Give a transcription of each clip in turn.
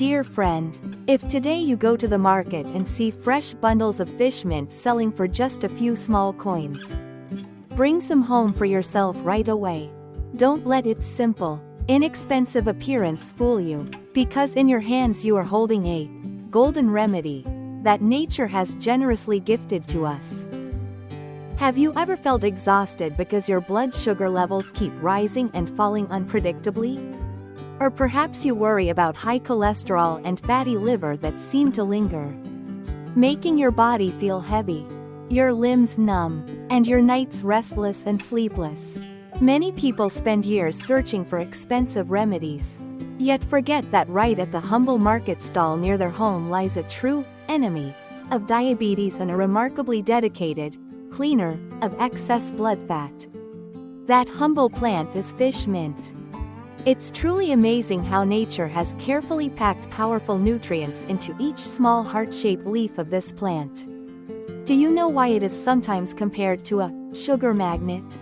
Dear friend, if today you go to the market and see fresh bundles of fish mint selling for just a few small coins, bring some home for yourself right away. Don't let its simple, inexpensive appearance fool you, because in your hands you are holding a golden remedy that nature has generously gifted to us. Have you ever felt exhausted because your blood sugar levels keep rising and falling unpredictably? Or perhaps you worry about high cholesterol and fatty liver that seem to linger, making your body feel heavy, your limbs numb, and your nights restless and sleepless. Many people spend years searching for expensive remedies, yet forget that right at the humble market stall near their home lies a true enemy of diabetes and a remarkably dedicated cleaner of excess blood fat. That humble plant is fish mint. It's truly amazing how nature has carefully packed powerful nutrients into each small heart-shaped leaf of this plant. Do you know why it is sometimes compared to a sugar magnet?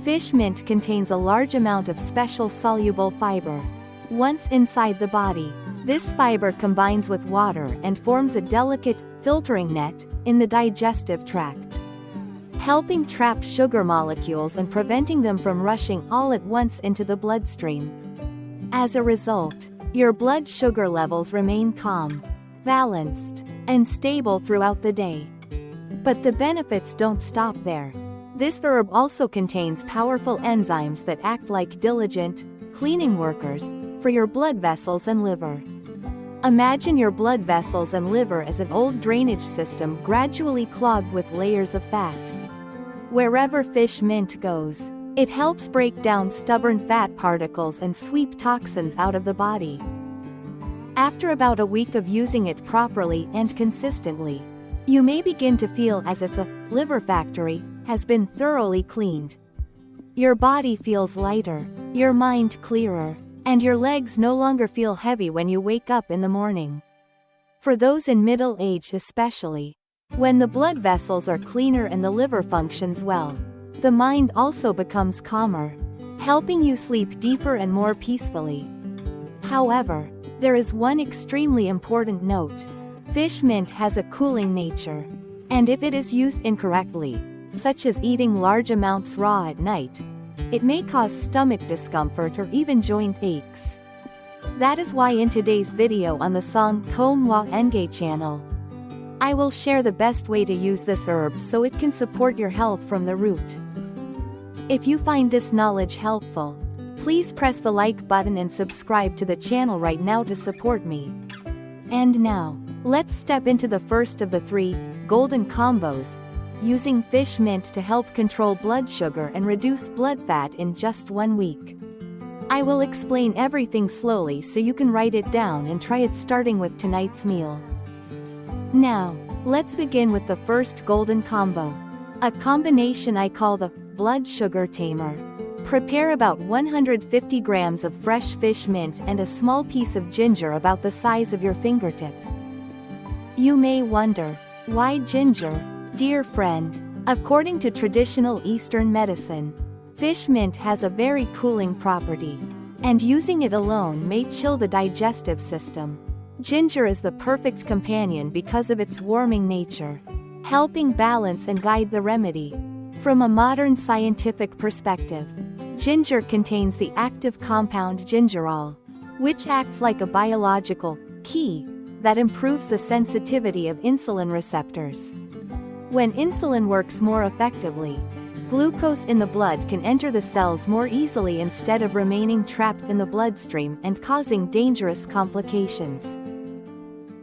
Fish mint contains a large amount of special soluble fiber. Once inside the body, this fiber combines with water and forms a delicate filtering net in the digestive tract, helping trap sugar molecules and preventing them from rushing all at once into the bloodstream. As a result, your blood sugar levels remain calm, balanced, and stable throughout the day. But the benefits don't stop there. This herb also contains powerful enzymes that act like diligent, cleaning workers for your blood vessels and liver. Imagine your blood vessels and liver as an old drainage system gradually clogged with layers of fat. Wherever fish mint goes, it helps break down stubborn fat particles and sweep toxins out of the body. After about a week of using it properly and consistently, you may begin to feel as if the liver factory has been thoroughly cleaned. Your body feels lighter, your mind clearer, and your legs no longer feel heavy when you wake up in the morning. For those in middle age especially, when the blood vessels are cleaner and the liver functions well, the mind also becomes calmer, helping you sleep deeper and more peacefully. However, there is one extremely important note. Fish mint has a cooling nature, and if it is used incorrectly, such as eating large amounts raw at night, it may cause stomach discomfort or even joint aches. That is why in today's video on the Song Komwa Enge channel, I will share the best way to use this herb so it can support your health from the root. If you find this knowledge helpful, please press the like button and subscribe to the channel right now to support me. And now, let's step into the first of the 3 golden combos, using fish mint to help control blood sugar and reduce blood fat in just 1 week. I will explain everything slowly so you can write it down and try it starting with tonight's meal. Now, let's begin with the first golden combo, a combination I call the blood sugar tamer. Prepare about 150 grams of fresh fish mint and a small piece of ginger about the size of your fingertip. You may wonder, why ginger? Dear friend, according to traditional Eastern medicine, fish mint has a very cooling property, and using it alone may chill the digestive system. Ginger is the perfect companion because of its warming nature, helping balance and guide the remedy. From a modern scientific perspective, ginger contains the active compound gingerol, which acts like a biological key that improves the sensitivity of insulin receptors. When insulin works more effectively, glucose in the blood can enter the cells more easily instead of remaining trapped in the bloodstream and causing dangerous complications.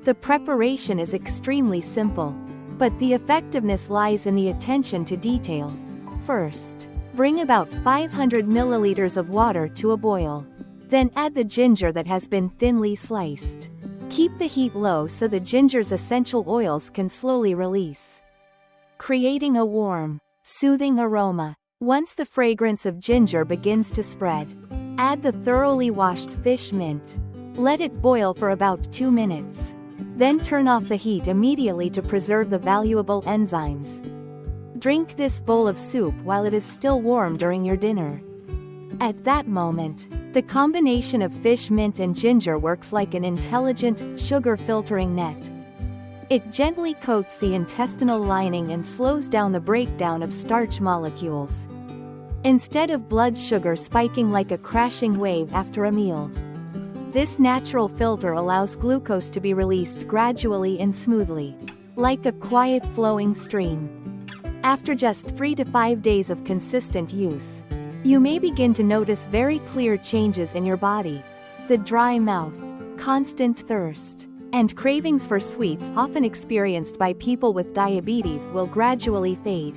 The preparation is extremely simple, but the effectiveness lies in the attention to detail. First, bring about 500 milliliters of water to a boil. Then add the ginger that has been thinly sliced. Keep the heat low so the ginger's essential oils can slowly release, creating a warm, soothing aroma. Once the fragrance of ginger begins to spread, add the thoroughly washed fish mint. Let it boil for about 2 minutes. Then turn off the heat immediately to preserve the valuable enzymes. Drink this bowl of soup while it is still warm during your dinner. At that moment, The combination of fish mint and ginger works like an intelligent, sugar-filtering net. It gently coats the intestinal lining and slows down the breakdown of starch molecules. Instead of blood sugar spiking like a crashing wave after a meal, this natural filter allows glucose to be released gradually and smoothly, like a quiet flowing stream. After just 3 to 5 days of consistent use, you may begin to notice very clear changes in your body. The dry mouth, constant thirst, and cravings for sweets often experienced by people with diabetes will gradually fade.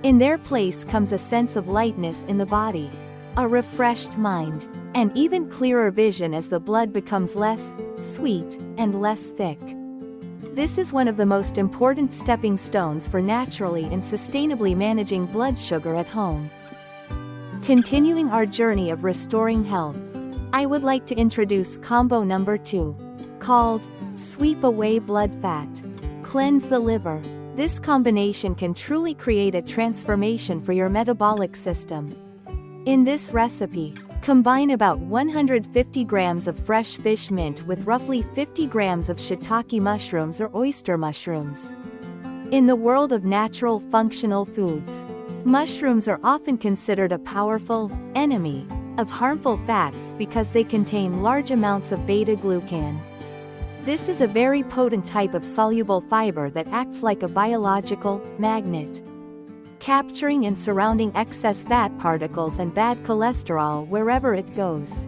In their place comes a sense of lightness in the body, a refreshed mind, and even clearer vision as the blood becomes less sweet and less thick. This is one of the most important stepping stones for naturally and sustainably managing blood sugar at home. Continuing our journey of restoring health, I would like to introduce combo number 2, called Sweep Away Blood Fat, Cleanse the Liver. This combination can truly create a transformation for your metabolic system. In this recipe, combine about 150 grams of fresh fish mint with roughly 50 grams of shiitake mushrooms or oyster mushrooms. In the world of natural functional foods, mushrooms are often considered a powerful enemy of harmful fats because they contain large amounts of beta-glucan. This is a very potent type of soluble fiber that acts like a biological magnet, capturing and surrounding excess fat particles and bad cholesterol wherever it goes.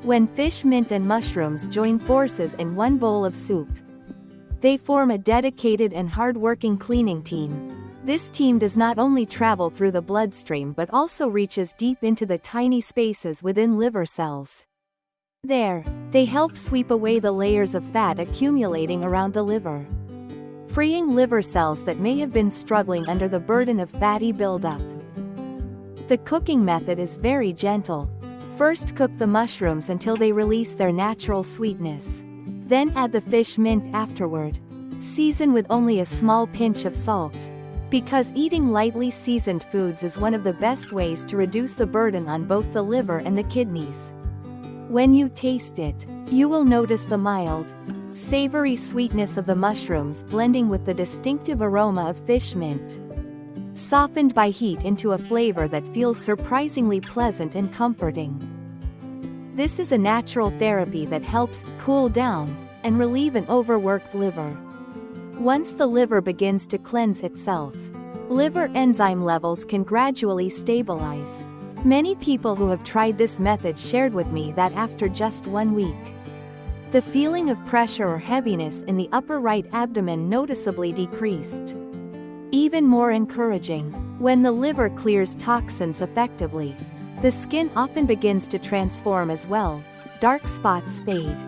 When fish mint and mushrooms join forces in one bowl of soup, they form a dedicated and hard-working cleaning team. This team does not only travel through the bloodstream but also reaches deep into the tiny spaces within liver cells. There, they help sweep away the layers of fat accumulating around the liver, freeing liver cells that may have been struggling under the burden of fatty buildup. The cooking method is very gentle. First, cook the mushrooms until they release their natural sweetness. Then add the fish mint afterward. Season with only a small pinch of salt, because eating lightly seasoned foods is one of the best ways to reduce the burden on both the liver and the kidneys. When you taste it, you will notice the mild, savory sweetness of the mushrooms blending with the distinctive aroma of fish mint, softened by heat into a flavor that feels surprisingly pleasant and comforting. This is a natural therapy that helps cool down and relieve an overworked liver. Once the liver begins to cleanse itself, liver enzyme levels can gradually stabilize. Many people who have tried this method shared with me that after just 1 week, the feeling of pressure or heaviness in the upper right abdomen noticeably decreased. Even more encouraging, when the liver clears toxins effectively, the skin often begins to transform as well. Dark spots fade,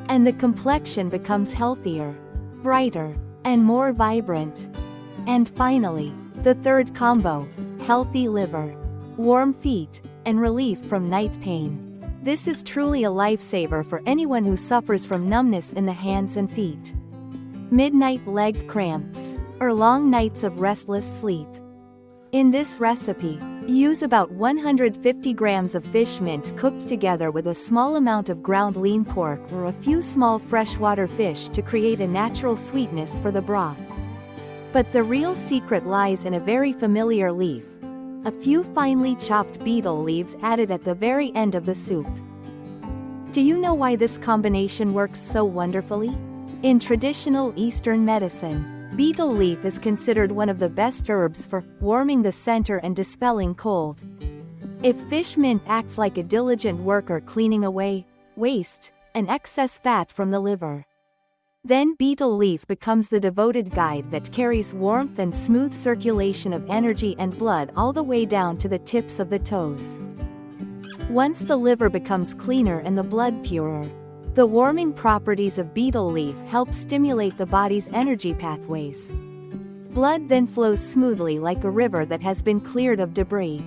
and the complexion becomes healthier, brighter, and more vibrant. And finally, the third combo, healthy liver, warm feet, and relief from night pain. This is truly a lifesaver for anyone who suffers from numbness in the hands and feet, midnight leg cramps, or long nights of restless sleep. In this recipe, use about 150 grams of fish mint cooked together with a small amount of ground lean pork or a few small freshwater fish to create a natural sweetness for the broth. But the real secret lies in a very familiar leaf, a few finely chopped betel leaves added at the very end of the soup. Do you know why this combination works so wonderfully? In traditional Eastern medicine, betel leaf is considered one of the best herbs for warming the center and dispelling cold. If fish mint acts like a diligent worker cleaning away waste and excess fat from the liver, then betel leaf becomes the devoted guide that carries warmth and smooth circulation of energy and blood all the way down to the tips of the toes. Once the liver becomes cleaner and the blood purer, the warming properties of betel leaf help stimulate the body's energy pathways. Blood then flows smoothly like a river that has been cleared of debris,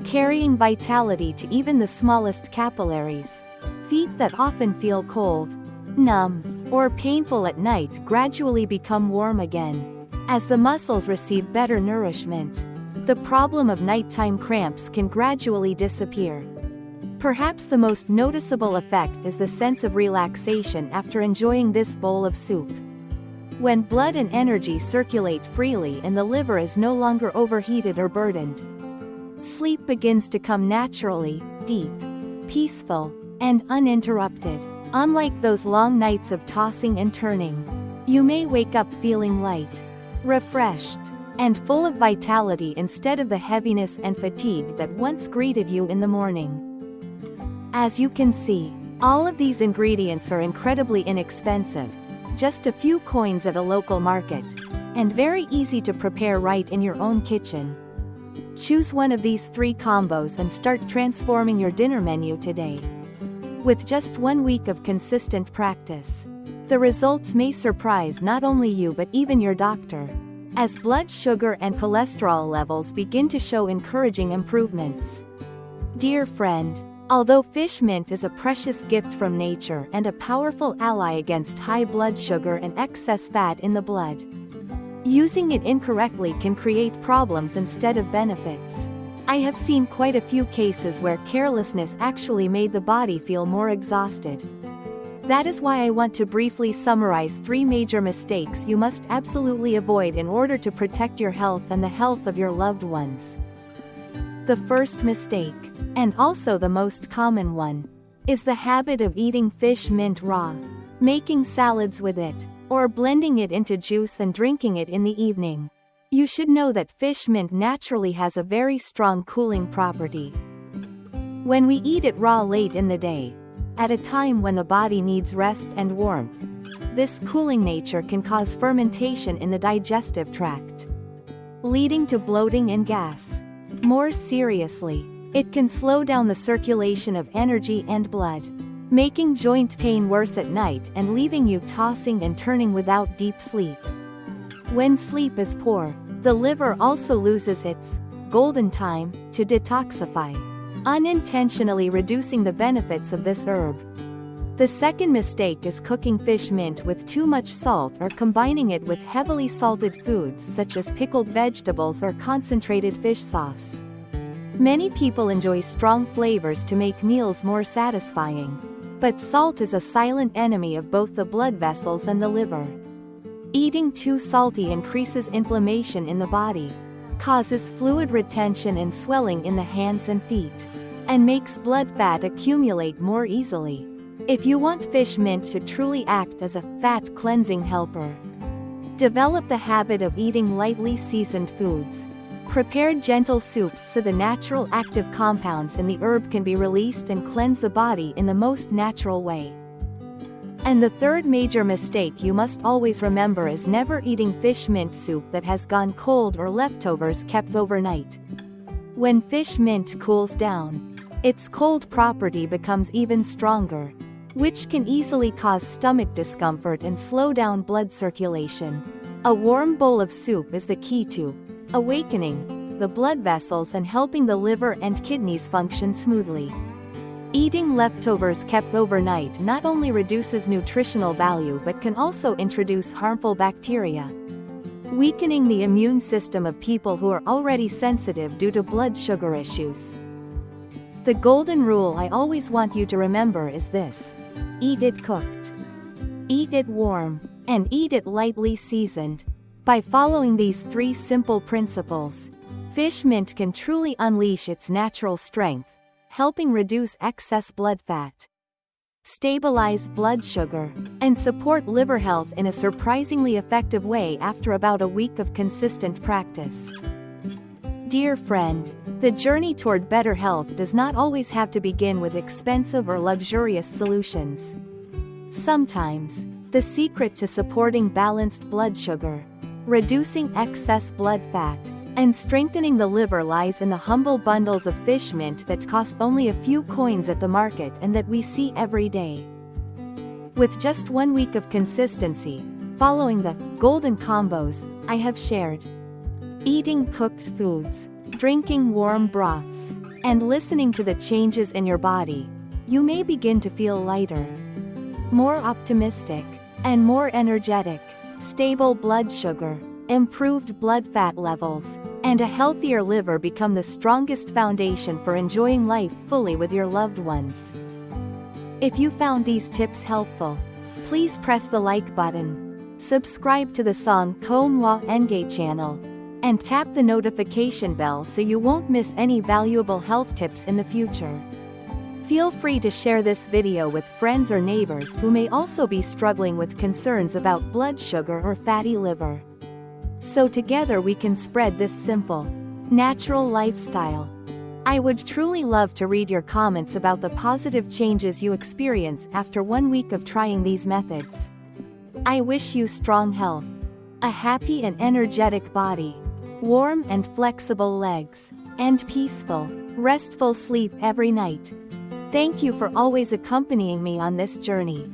carrying vitality to even the smallest capillaries. Feet that often feel cold, numb, or painful at night gradually become warm again, as the muscles receive better nourishment. The problem of nighttime cramps can gradually disappear. Perhaps the most noticeable effect is the sense of relaxation after enjoying this bowl of soup. When blood and energy circulate freely and the liver is no longer overheated or burdened, sleep begins to come naturally, deep, peaceful, and uninterrupted. Unlike those long nights of tossing and turning, you may wake up feeling light, refreshed, and full of vitality instead of the heaviness and fatigue that once greeted you in the morning. As you can see, all of these ingredients are incredibly inexpensive, just a few coins at a local market, and very easy to prepare right in your own kitchen. Choose one of these 3 combos and start transforming your dinner menu today. With just 1 week of consistent practice, the results may surprise not only you but even your doctor, as blood sugar and cholesterol levels begin to show encouraging improvements. Dear friend, although fish mint is a precious gift from nature and a powerful ally against high blood sugar and excess fat in the blood, using it incorrectly can create problems instead of benefits. I have seen quite a few cases where carelessness actually made the body feel more exhausted. That is why I want to briefly summarize 3 major mistakes you must absolutely avoid in order to protect your health and the health of your loved ones. The first mistake, and also the most common one, is the habit of eating fish mint raw, making salads with it, or blending it into juice and drinking it in the evening. You should know that fish mint naturally has a very strong cooling property. When we eat it raw late in the day, at a time when the body needs rest and warmth, this cooling nature can cause fermentation in the digestive tract, leading to bloating and gas. More seriously, it can slow down the circulation of energy and blood, making joint pain worse at night and leaving you tossing and turning without deep sleep. When sleep is poor, the liver also loses its golden time to detoxify, unintentionally reducing the benefits of this herb. The second mistake is cooking fish mint with too much salt or combining it with heavily salted foods such as pickled vegetables or concentrated fish sauce. Many people enjoy strong flavors to make meals more satisfying, but salt is a silent enemy of both the blood vessels and the liver. Eating too salty increases inflammation in the body, causes fluid retention and swelling in the hands and feet, and makes blood fat accumulate more easily. If you want fish mint to truly act as a fat cleansing helper, develop the habit of eating lightly seasoned foods. Prepare gentle soups so the natural active compounds in the herb can be released and cleanse the body in the most natural way. And the third major mistake you must always remember is never eating fish mint soup that has gone cold or leftovers kept overnight. When fish mint cools down, its cold property becomes even stronger, which can easily cause stomach discomfort and slow down blood circulation. A warm bowl of soup is the key to awakening the blood vessels and helping the liver and kidneys function smoothly. Eating leftovers kept overnight not only reduces nutritional value but can also introduce harmful bacteria, weakening the immune system of people who are already sensitive due to blood sugar issues. The golden rule I always want you to remember is this: eat it cooked, eat it warm, and eat it lightly seasoned. By following these 3 simple principles, fish mint can truly unleash its natural strength, helping reduce excess blood fat, stabilize blood sugar, and support liver health in a surprisingly effective way after about a week of consistent practice. Dear friend, the journey toward better health does not always have to begin with expensive or luxurious solutions. Sometimes, the secret to supporting balanced blood sugar, reducing excess blood fat, and strengthening the liver lies in the humble bundles of fish mint that cost only a few coins at the market and that we see every day. With just 1 week of consistency, following the golden combos I have shared, eating cooked foods, drinking warm broths, and listening to the changes in your body, you may begin to feel lighter, more optimistic, and more energetic. Stable blood sugar, improved blood fat levels, and a healthier liver become the strongest foundation for enjoying life fully with your loved ones. If you found these tips helpful, please press the like button, subscribe to the Song Komwa Enge channel, and tap the notification bell so you won't miss any valuable health tips in the future. Feel free to share this video with friends or neighbors who may also be struggling with concerns about blood sugar or fatty liver. So together we can spread this simple, natural lifestyle. I would truly love to read your comments about the positive changes you experience after 1 week of trying these methods. I wish you strong health, a happy and energetic body, warm and flexible legs, and peaceful, restful sleep every night. Thank you for always accompanying me on this journey.